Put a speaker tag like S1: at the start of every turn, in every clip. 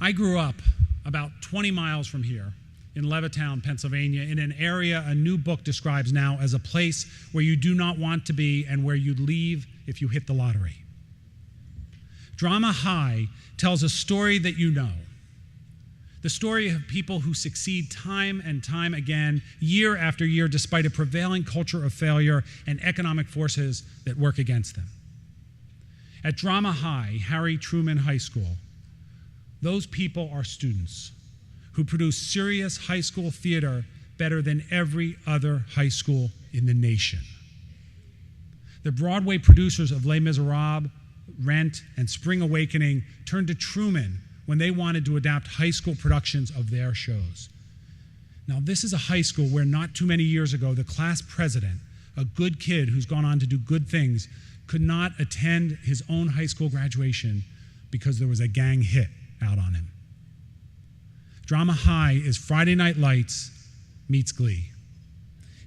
S1: I grew up about 20 miles from here in Levittown, Pennsylvania, in an area a new book describes now as a place where you do not want to be and where you'd leave if you hit the lottery. Drama High tells a story that you know. The story of people who succeed time and time again, year after year, despite a prevailing culture of failure and economic forces that work against them. At Drama High, Harry Truman High School, those people are students who produce serious high school theater better than every other high school in the nation. The Broadway producers of Les Miserables, Rent, and Spring Awakening turned to Truman when they wanted to adapt high school productions of their shows. Now, this is a high school where not too many years ago, the class president, a good kid who's gone on to do good things, could not attend his own high school graduation because there was a gang hit out on him. Drama High is Friday Night Lights meets Glee.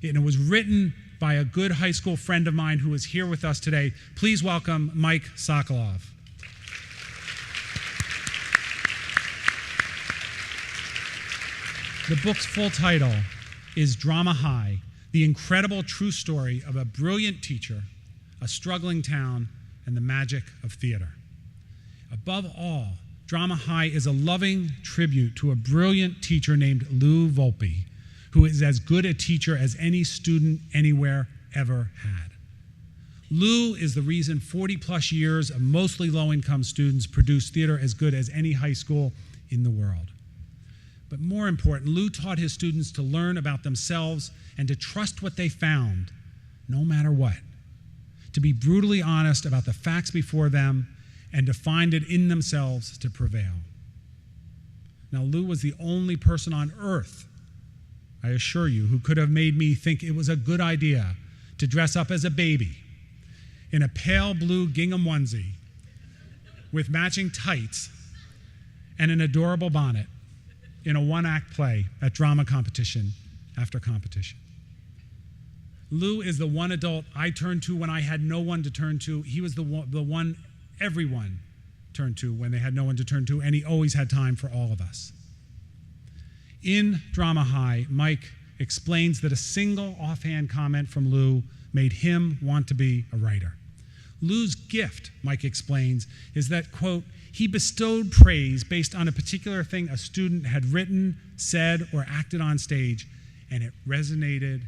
S1: And it was written by a good high school friend of mine who is here with us today. Please welcome Mike Sokolov. The book's full title is Drama High, the incredible true story of a brilliant teacher, a struggling town, and the magic of theater. Above all, Drama High is a loving tribute to a brilliant teacher named Lou Volpe, who is as good a teacher as any student anywhere ever had. Lou is the reason 40-plus years of mostly low-income students produce theater as good as any high school in the world. But more important, Lou taught his students to learn about themselves and to trust what they found, no matter what, to be brutally honest about the facts before them, and to find it in themselves to prevail. Now, Lou was the only person on earth, I assure you, who could have made me think it was a good idea to dress up as a baby in a pale blue gingham onesie with matching tights and an adorable bonnet in a one-act play at drama competition after competition. Lou is the one adult I turned to when I had no one to turn to. He was the one everyone turned to when they had no one to turn to, and he always had time for all of us. In Drama High, Mike explains that a single offhand comment from Lou made him want to be a writer. Lou's gift, Mike explains, is that, quote, he bestowed praise based on a particular thing a student had written, said, or acted on stage, and it resonated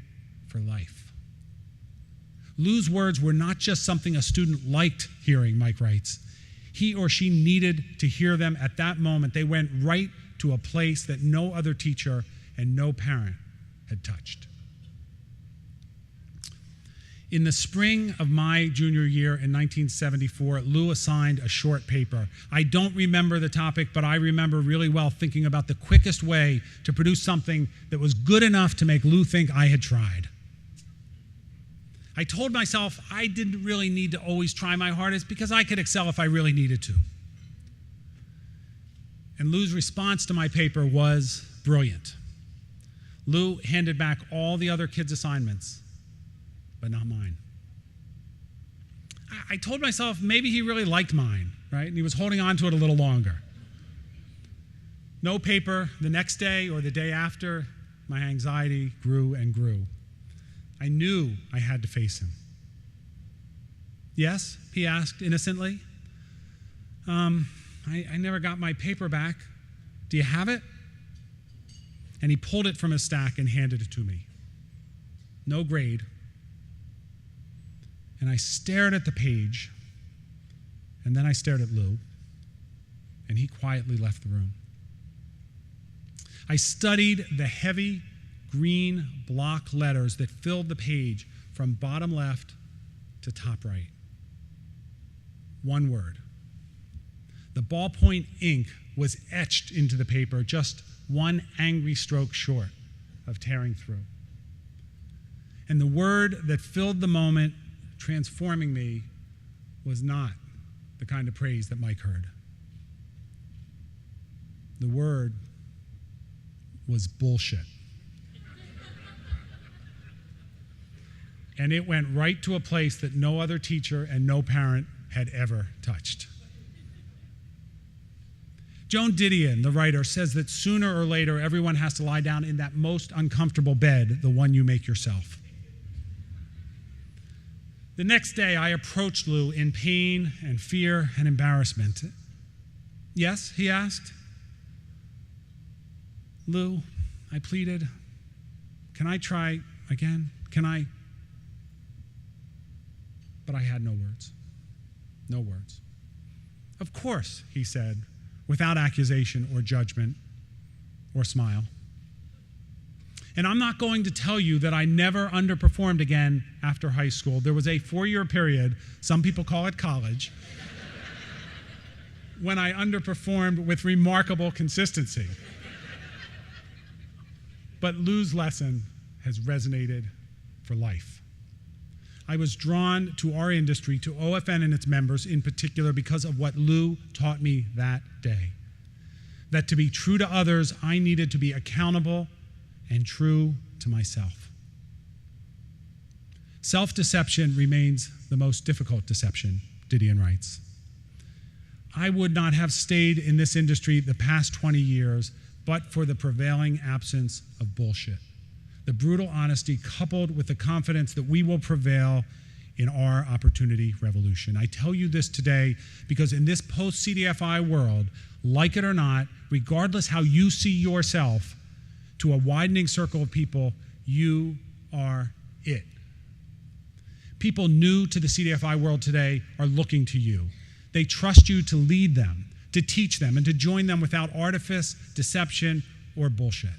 S1: for life. Lou's words were not just something a student liked hearing, Mike writes. He or she needed to hear them at that moment. They went right to a place that no other teacher and no parent had touched. In the spring of my junior year in 1974, Lou assigned a short paper. I don't remember the topic, but I remember really well thinking about the quickest way to produce something that was good enough to make Lou think I had tried. I told myself I didn't really need to always try my hardest because I could excel if I really needed to. And Lou's response to my paper was brilliant. Lou handed back all the other kids' assignments, but not mine. I told myself maybe he really liked mine, right? And he was holding on to it a little longer. No paper the next day or the day after, my anxiety grew and grew. I knew I had to face him. Yes, he asked innocently. I never got my paper back. Do you have it? And he pulled it from his stack and handed it to me. No grade. And I stared at the page, and then I stared at Lou, and he quietly left the room. I studied the heavy green block letters that filled the page from bottom left to top right. One word. The ballpoint ink was etched into the paper, just one angry stroke short of tearing through. And the word that filled the moment, transforming me, was not the kind of praise that Mike heard. The word was bullshit. And it went right to a place that no other teacher and no parent had ever touched. Joan Didion, the writer, says that sooner or later everyone has to lie down in that most uncomfortable bed, the one you make yourself. The next day, I approached Lou in pain and fear and embarrassment. "Yes?" he asked. "Lou," I pleaded, "can I try again? Can I?" But I had no words. No words. "Of course," he said, without accusation or judgment or smile. And I'm not going to tell you that I never underperformed again after high school. There was a 4-year period, some people call it college, when I underperformed with remarkable consistency. But Lou's lesson has resonated for life. I was drawn to our industry, to OFN and its members in particular, because of what Lou taught me that day. That to be true to others, I needed to be accountable and true to myself. Self-deception remains the most difficult deception, Didion writes. I would not have stayed in this industry the past 20 years but for the prevailing absence of bullshit. The brutal honesty coupled with the confidence that we will prevail in our opportunity revolution. I tell you this today because in this post-CDFI world, like it or not, regardless how you see yourself, to a widening circle of people, you are it. People new to the CDFI world today are looking to you. They trust you to lead them, to teach them, and to join them without artifice, deception, or bullshit.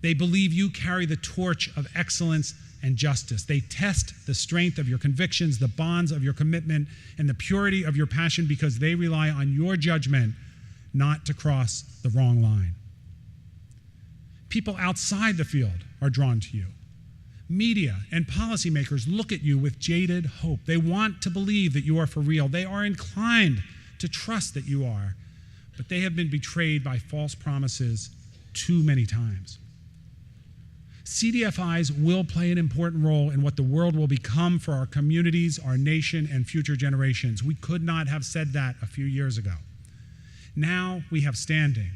S1: They believe you carry the torch of excellence and justice. They test the strength of your convictions, the bonds of your commitment, and the purity of your passion because they rely on your judgment not to cross the wrong line. People outside the field are drawn to you. Media and policymakers look at you with jaded hope. They want to believe that you are for real. They are inclined to trust that you are, but they have been betrayed by false promises too many times. CDFIs will play an important role in what the world will become for our communities, our nation, and future generations. We could not have said that a few years ago. Now we have standing.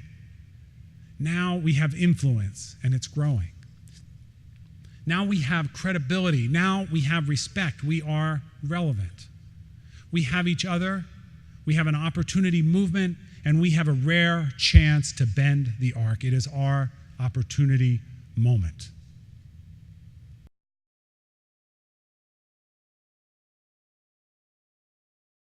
S1: Now we have influence, and it's growing. Now we have credibility. Now we have respect. We are relevant. We have each other. We have an opportunity movement, and we have a rare chance to bend the arc. It is our opportunity moment.